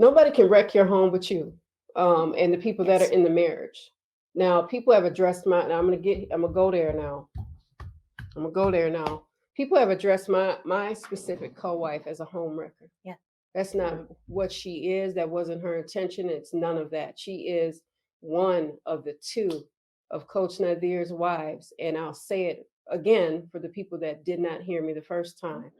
Nobody can wreck your home but you, and the people that are Yes. in the marriage. Now, people have addressed my. Now I'm gonna go there now. I'm gonna go there now. People have addressed my specific co-wife as a home wrecker. Yeah. That's not what she is. That wasn't her intention. It's none of that. She is one of the two of Coach Nazir's wives, and I'll say it again for the people that did not hear me the first time.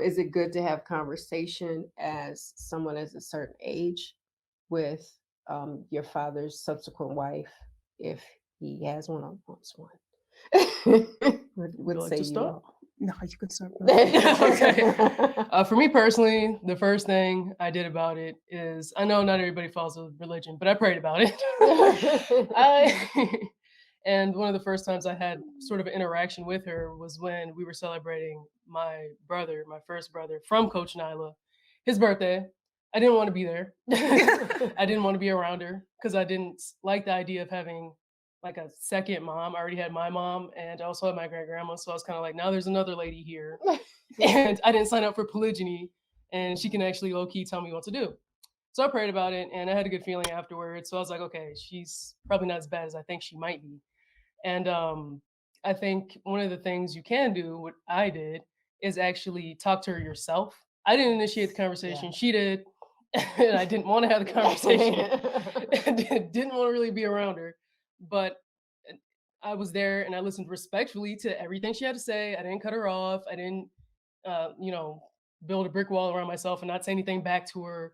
Is it good to have conversation as someone as a certain age with your father's subsequent wife if he has one or wants one? Would you What like say to you? start? No, you can start. Okay. For me personally, the first thing I did about it is I know not everybody follows a religion, but I prayed about it. I and one of the first times I had sort of an interaction with her was when we were celebrating my brother, my first brother from Coach Nyla, his birthday. I didn't want to be there. I didn't want to be around her because I didn't like the idea of having like a second mom. I already had my mom and I also had my great grandma. So I was kind of like, now there's another lady here. And I didn't sign up for polygyny and she can actually low key tell me what to do. So I prayed about it and I had a good feeling afterwards. So I was like, okay, she's probably not as bad as I think she might be. And I think one of the things you can do, what I did, is actually talk to her yourself. I didn't initiate the Yeah. conversation, she did. And I didn't want to have the conversation. Didn't want to really be around her. But I was there and I listened respectfully to everything she had to say. I didn't cut her off. I didn't, you know, build a brick wall around myself and not say anything back to her,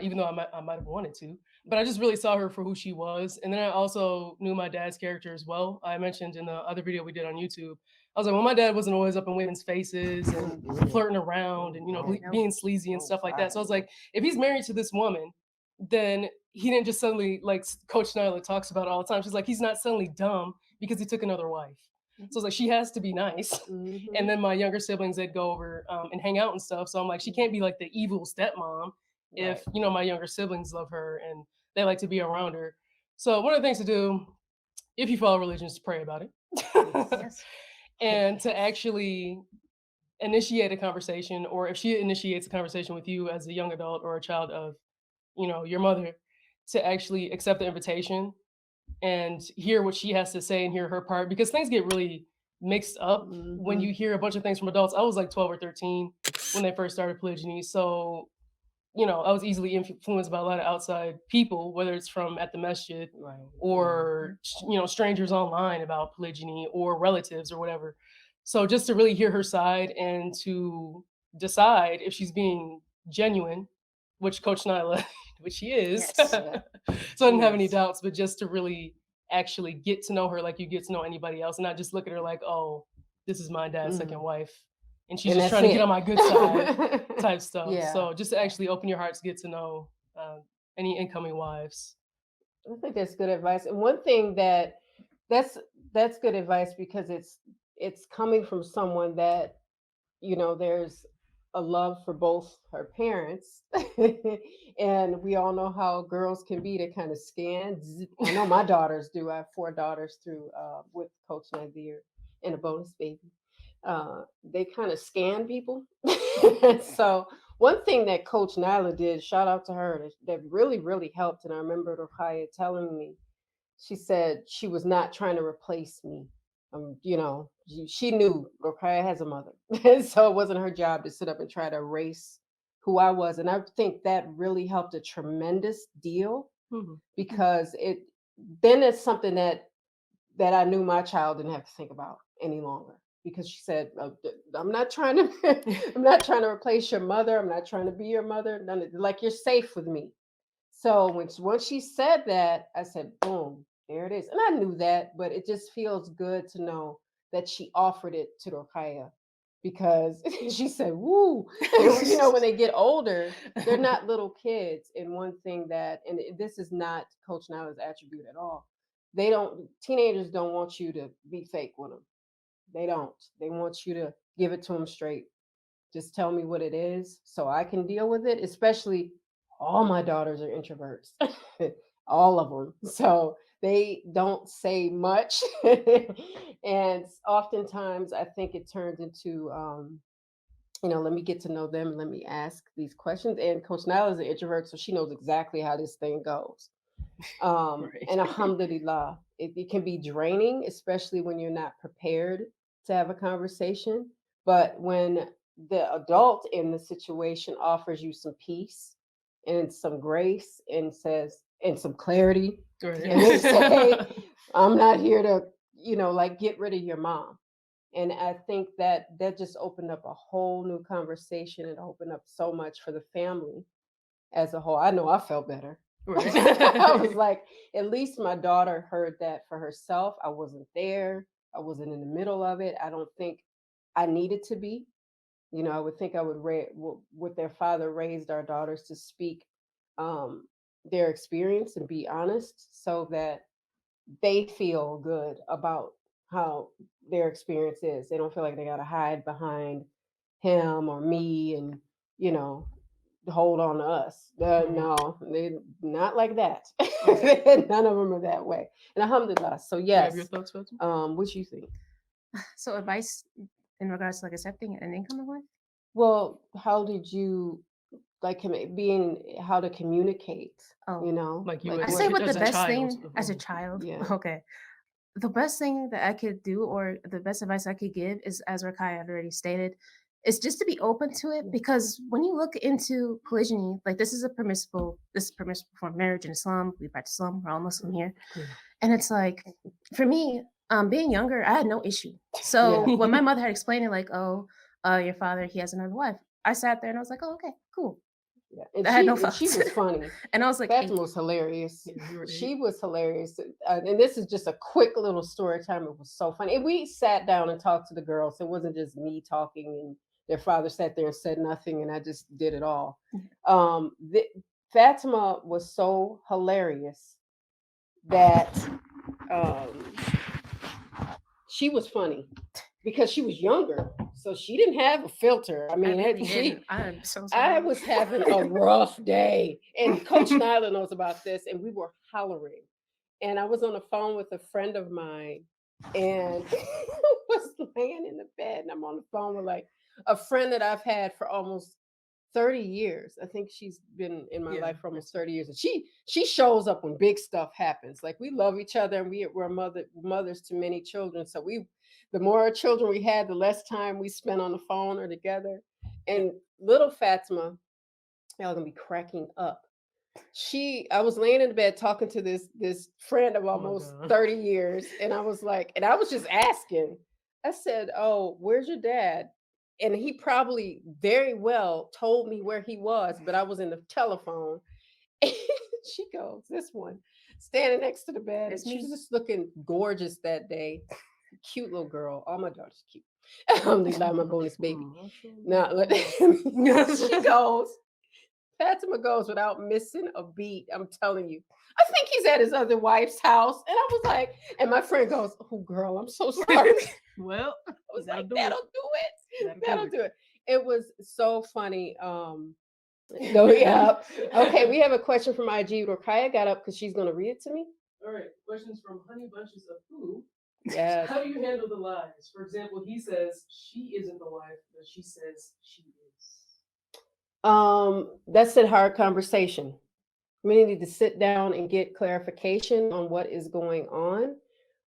even though I might have wanted to. But I just really saw her for who she was. And then I also knew my dad's character as well. I mentioned in the other video we did on YouTube, I was like, well, my dad wasn't always up in women's faces and flirting around and, you know, Yeah, no. being sleazy and Oh, stuff like that. So I was wow. like, if he's married to this woman, then he didn't just suddenly, like Coach Nyla talks about all the time. She's like, he's not suddenly dumb because he took another wife. So it's like, she has to be nice. And Hmm. then my younger siblings, they'd go over and hang out and stuff. So I'm like, she can't be like the evil stepmom if, Right. you know, my younger siblings love her and they like to be around her. So one of the things to do, if you follow religion, is to pray about it. Yes. Yes. And to actually initiate a conversation, or if she initiates a conversation with you as a young adult or a child of, you know, your mother, to actually accept the invitation and hear what she has to say and hear her part, because things get really mixed up when Hmm. you hear a bunch of things from adults. I was like 12 or 13 when they first started polygyny, so you know I was easily influenced by a lot of outside people, whether it's from at the masjid Right. or you know strangers online about polygyny or relatives or whatever. So just to really hear her side and to decide if she's being genuine, which Coach Nyla, which she is. Yes. Yeah. So I She didn't have any is. doubts, but just to really actually get to know her like you get to know anybody else, and not just look at her like, oh, this is my dad's second Mhm. wife, and she's And just that's trying to get on it. my good side type stuff. Yeah. So just to actually open your heart to get to know any incoming wives. I think that's good advice. And one thing that's that's good advice because it's coming from someone that there's a love for both her parents. And we all know how girls can be to kind of scan. I know my daughters do. I have four daughters through with Coach Nazir and a bonus baby. They kind of scan people. So one thing that Coach Nyla did, shout out to her, that really, really helped. And I remember Rokaya telling me, she said she was not trying to replace me. She knew Rokaya has a mother. So it wasn't her job to sit up and try to erase who I was. And I think that really helped a tremendous deal Mhm. because it's something that I knew my child didn't have to think about any longer, because she said, "I'm not trying to, I'm not trying to replace your mother. I'm not trying to be your mother. None of, like, you're safe with me." So once she said that, I said, "Boom, there it is." And I knew that, but it just feels good to know that she offered it to Rokaya, because she said, woo, you know, when they get older, they're not little kids. And one thing that, and this is not Coach Nyla's attribute at all, teenagers don't want you to be fake with them. They don't. They want you to give it to them straight. Just tell me what it is so I can deal with it, especially all my daughters are introverts, all of them. So they don't say much. And oftentimes I think it turns into, let me get to know them and let me ask these questions. And Coach Nyla is an introvert, so she knows exactly how this thing goes. And Right. alhamdulillah, it can be draining, especially when you're not prepared to have a conversation. But when the adult in the situation offers you some peace and some grace and says, and some clarity, and they say, Right. I'm not here to, like get rid of your mom. And I think that just opened up a whole new conversation and opened up so much for the family as a whole. I know I felt better. I was Right. like, at least my daughter heard that for herself. I wasn't there. I wasn't in the middle of it. I don't think I needed to be. I would think I would with their father raised our daughters to speak their experience and be honest, so that they feel good about how their experience is. They don't feel like they got to hide behind him or me and you know hold on to us. Mhm. No, they not like that. Okay. None of them are that way. And alhamdulillah. So You have your yes. thoughts, Fatima? What you think? So advice in regards to like accepting an incoming wife? Well, how did you like being how to communicate? Oh, Like you Like I as say what? what the as a best child. thing as a child. Yeah. Okay. The best thing that I could do, or the best advice I could give, is, as Rakai had already stated, is just to be open to it. Yeah. Because when you look into polygyny, like this is permissible for marriage in Islam. We practice Islam. We're all Muslim here, Yeah. and it's like, for me, being younger, I had no issue. So Yeah. when my mother had explained it, like, oh, your father, he has another wife, I sat there and I was like, oh, okay, cool. Yeah. And I had no she thoughts, was funny. and I was like, Fatima 8. was hilarious. Yeah, you were She 8. was hilarious. And this is just a quick little story time. It was so funny. And we sat down and talked to the girls. It wasn't just me talking and their father sat there and said nothing and I just did it all. Fatima was so hilarious that um, she was funny because she was younger. So she didn't have a filter. I I mean, really didn't. I'm so sorry. I was having a rough day. And Coach Nyla knows about this. And we were hollering. And I was on the phone with a friend of mine and was laying in the bed. And I'm on the phone with like a friend that I've had for almost 30 years. I think she's been in my Yeah. life for almost 30 years. And she shows up when big stuff happens. Like we love each other and we're mothers to many children. So the more children we had, the less time we spent on the phone or together. And little Fatima, y'all gonna be cracking up. I was laying in the bed talking to this friend of Oh my almost God. 30 years, and I was like, and I was just asking. I said, "Oh, where's your dad?" And he probably very well told me where he was, but I was in the telephone. And she goes, "This one, standing next to the bed, and It's she was me. just looking gorgeous that day. Cute little girl. All my daughters cute. Alhamdulillah, my bonus baby. Now, she goes, Fatima goes without missing a beat. I'm telling you. I think he's at his other wife's house. And I was like, and my friend goes, "Oh, girl, I'm so sorry." I Well, was that'll like, do that'll it. do it. That'll That'll do do it. It was so funny. No, yeah. Okay, we have a question from IG. Rokaya got up because she's going to read it to me. All right. Questions from Honey Bunches of Poo. Yes. How do you handle the lies? For example, he says she isn't the wife, but she says she is. That's a hard conversation. We need to sit down and get clarification on what is going on.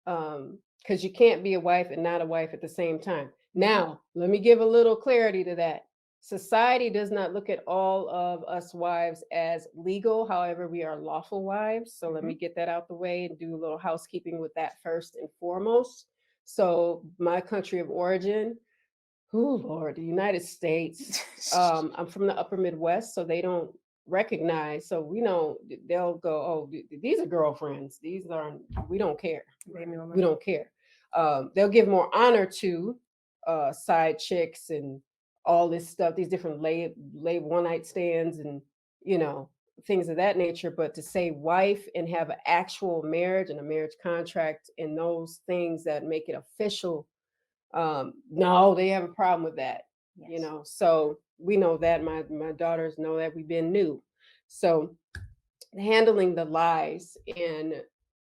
Because you can't be a wife and not a wife at the same time. Now, let me give a little clarity to that. Society does not look at all of us wives as legal. However, we are lawful wives. So let me get that out the way and do a little housekeeping with that first and foremost. So my country of origin, oh Lord, the United States. I'm from the upper Midwest, so they don't recognize. So we know they'll go, "Oh, these are girlfriends. These are we don't care. Blame me on We that. don't care." They'll give more honor to side chicks and all this stuff, these different lay one night stands and you know things of that nature. But to say wife and have an actual marriage and a marriage contract and those things that make it official, no, they have a problem with that. You Yes. know, so we know that my daughters know that we've been new. So handling the lies and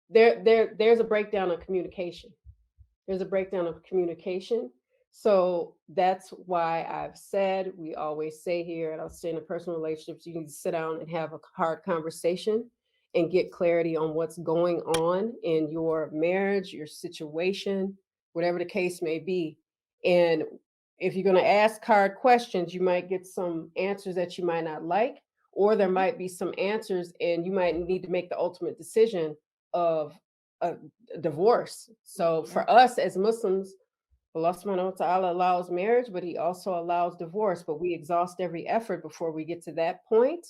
there's a breakdown of communication. There's a breakdown of communication. So that's why I've said, we always say here, and I'll say in a personal relationships, you need to sit down and have a hard conversation and get clarity on what's going on in your marriage, your situation, whatever the case may be. And if you're going to ask hard questions, you might get some answers that you might not like, or there might be some answers and you might need to make the ultimate decision of a divorce. So for us as Muslims, Allah subhanahu wa ta'ala allows marriage, but he also allows divorce. But we exhaust every effort before we get to that point.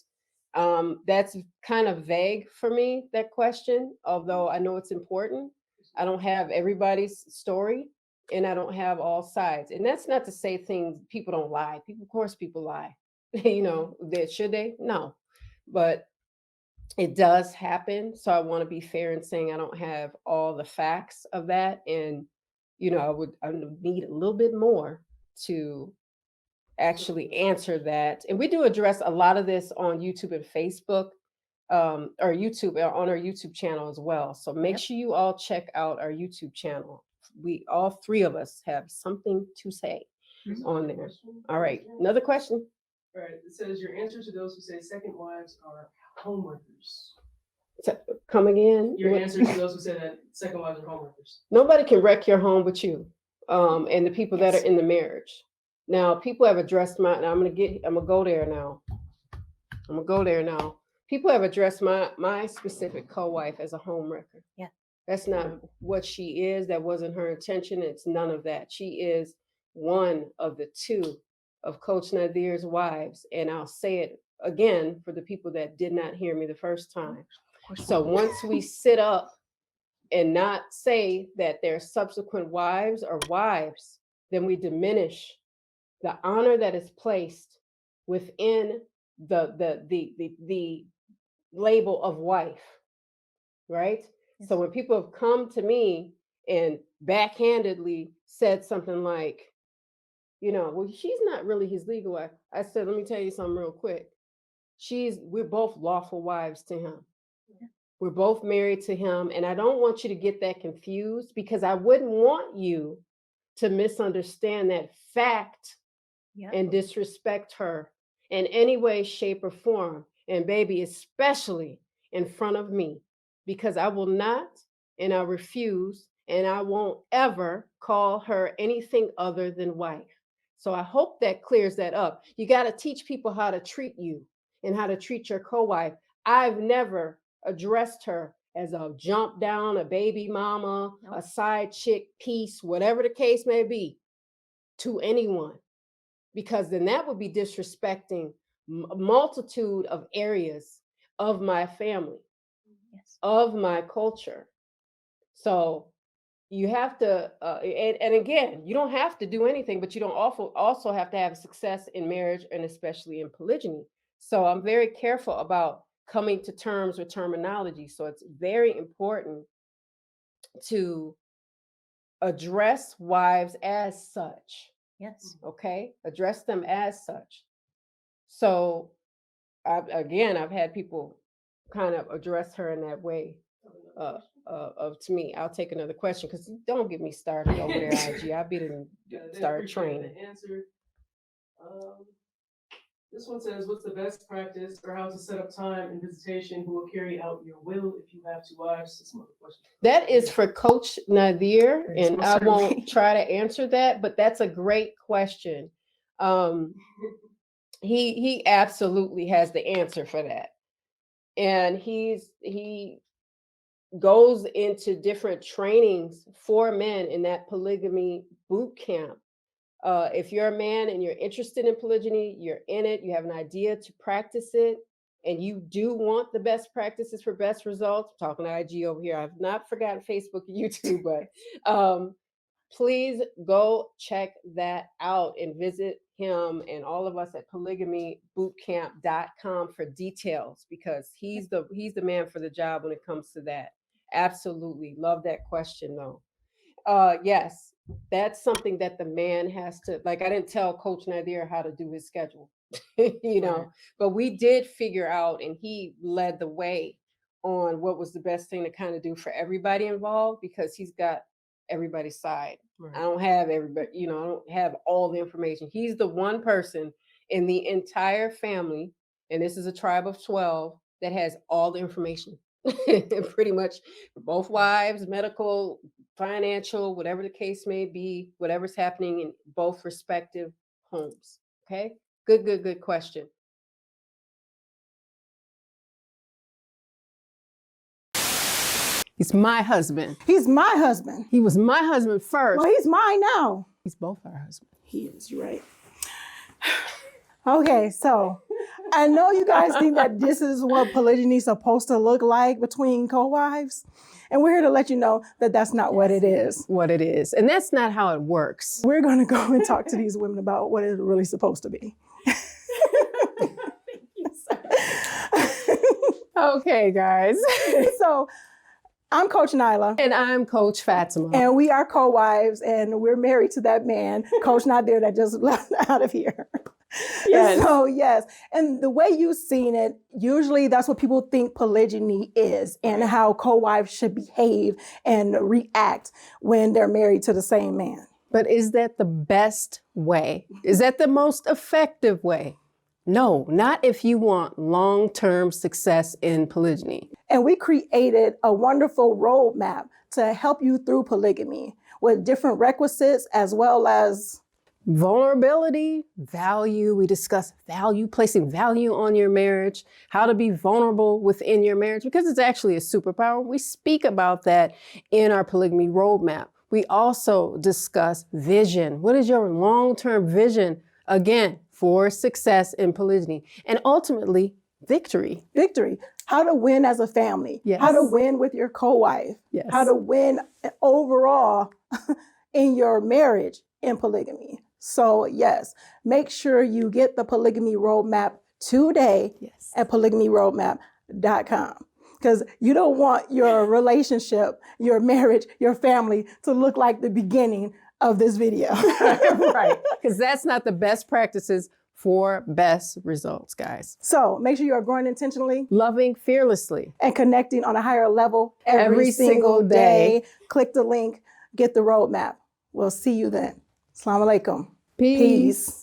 That's kind of vague for me, that question, although I know it's important. I don't have everybody's story and I don't have all sides. And that's not to say things, people don't lie. People, of course, people lie. You know, should they? No. But it does happen. So I want to be fair in saying I don't have all the facts of that. And, you know, I would need a little bit more to actually answer that. And we do address a lot of this on YouTube and Facebook, or YouTube on our YouTube channel as well. So make Yep. sure you all check out our YouTube channel. We all three of us have something to say on there. All right. Another question. All right. It says your answer to those who say second wives are homeworkers. Come again. Your answer to those who say that second wives are homeworkers. Nobody can wreck your home but you, and the people that Yes. are in the marriage. Now, people have addressed my. Now I'm gonna go there now. I'm gonna go there now. People have addressed my specific co-wife as a home wrecker. Yeah. That's not what she is. That wasn't her intention. It's none of that. She is one of the two of Coach Nazir's wives, and I'll say it again for the people that did not hear me the first time. So once we sit up and not say that they're subsequent wives or wives, then we diminish the honor that is placed within the label of wife, right? Yes. So when people have come to me and backhandedly said something like, you know, well, she's not really his legal wife. I said, let me tell you something real quick. We're both lawful wives to him. We're both married to him. And I don't want you to get that confused because I wouldn't want you to misunderstand that fact Yep. and disrespect her in any way, shape, or form. And baby, especially in front of me, because I will not and I refuse and I won't ever call her anything other than wife. So I hope that clears that up. You got to teach people how to treat you and how to treat your co-wife. I've never addressed her as a jump down, a baby mama, a side chick piece, whatever the case may be, to anyone, because then that would be disrespecting a multitude of areas of my family, Yes. of my culture. So you have to, and again, you don't have to do anything, but you don't also have to have success in marriage and especially in polygyny. So I'm very careful about coming to terms with terminology. So it's very important to address wives as such. Yes. Okay, address them as such. So I've had people kind of address her in that way. To me, I'll take another question because don't get me started over there, IG. I'll be the start training. The answer. This one says, "What's the best practice or how to set up time and visitation? Who will carry out your will if you have two wives?" That's another question. That is for Coach Nazir, Yes, and most I certainly. won't try to answer that, but that's a great question. He absolutely has the answer for that, and he goes into different trainings for men in that polygamy boot camp. If you're a man and you're interested in polygyny, you're in it, you have an idea to practice it, and you do want the best practices for best results. I'm talking to IG over here. I've not forgotten Facebook and YouTube, but please go check that out and visit him and all of us at polygamybootcamp.com for details, because he's the man for the job when it comes to that. Absolutely. Love that question though. Yes, that's something that the man has to, like, I didn't tell Coach Nazir how to do his schedule, you know, Right. but we did figure out, and he led the way on what was the best thing to kind of do for everybody involved, because he's got everybody's side. I Right. don't have everybody, you know, I don't have all the information. He's the one person in the entire family, and this is a tribe of 12, that has all the information. Pretty much for both wives, medical, financial, whatever the case may be, whatever's happening in both respective homes. Okay. Good question. He's my husband. He's my husband. He was my husband first. Well, he's mine now. He's both our husbands. He is, you're right. Okay, so I know you guys think that this is what polygyny is supposed to look like between co-wives. And we're here to let you know that that's not what it is. What it is. And that's not how it works. We're going to go and talk to these women about what it's really supposed to be. Okay, guys. So I'm Coach Nyla. And I'm Coach Fatimah. And we are co-wives, and we're married to that man, Coach Nazir, that just left out of here. Yes. So, yes. And the way you've seen it, usually that's what people think polygyny is, and how co-wives should behave and react when they're married to the same man. But is that the best way? Is that the most effective way? No, not if you want long-term success in polygyny. And we created a wonderful roadmap to help you through polygamy with different requisites as well as Vulnerability, value. We discuss value, placing value on your marriage, how to be vulnerable within your marriage, because it's actually a superpower. We speak about that in our polygamy roadmap. We also discuss vision. What is your long-term vision, again, for success in polygyny? And ultimately, victory. victory. How to win as a family. Yes. How to win with your co-wife. Yes. How to win overall in your marriage in polygamy. So yes, make sure you get the polygamy roadmap today Yes. at polygamyroadmap.com. Because you don't want your relationship, your marriage, your family to look like the beginning of this video. Right. Because that's not the best practices for best results, guys. So make sure you are growing intentionally Loving fearlessly. and connecting on a higher level every Every single single day. day. Click the link, get the roadmap. We'll see you then. Assalamu alaikum. Peace.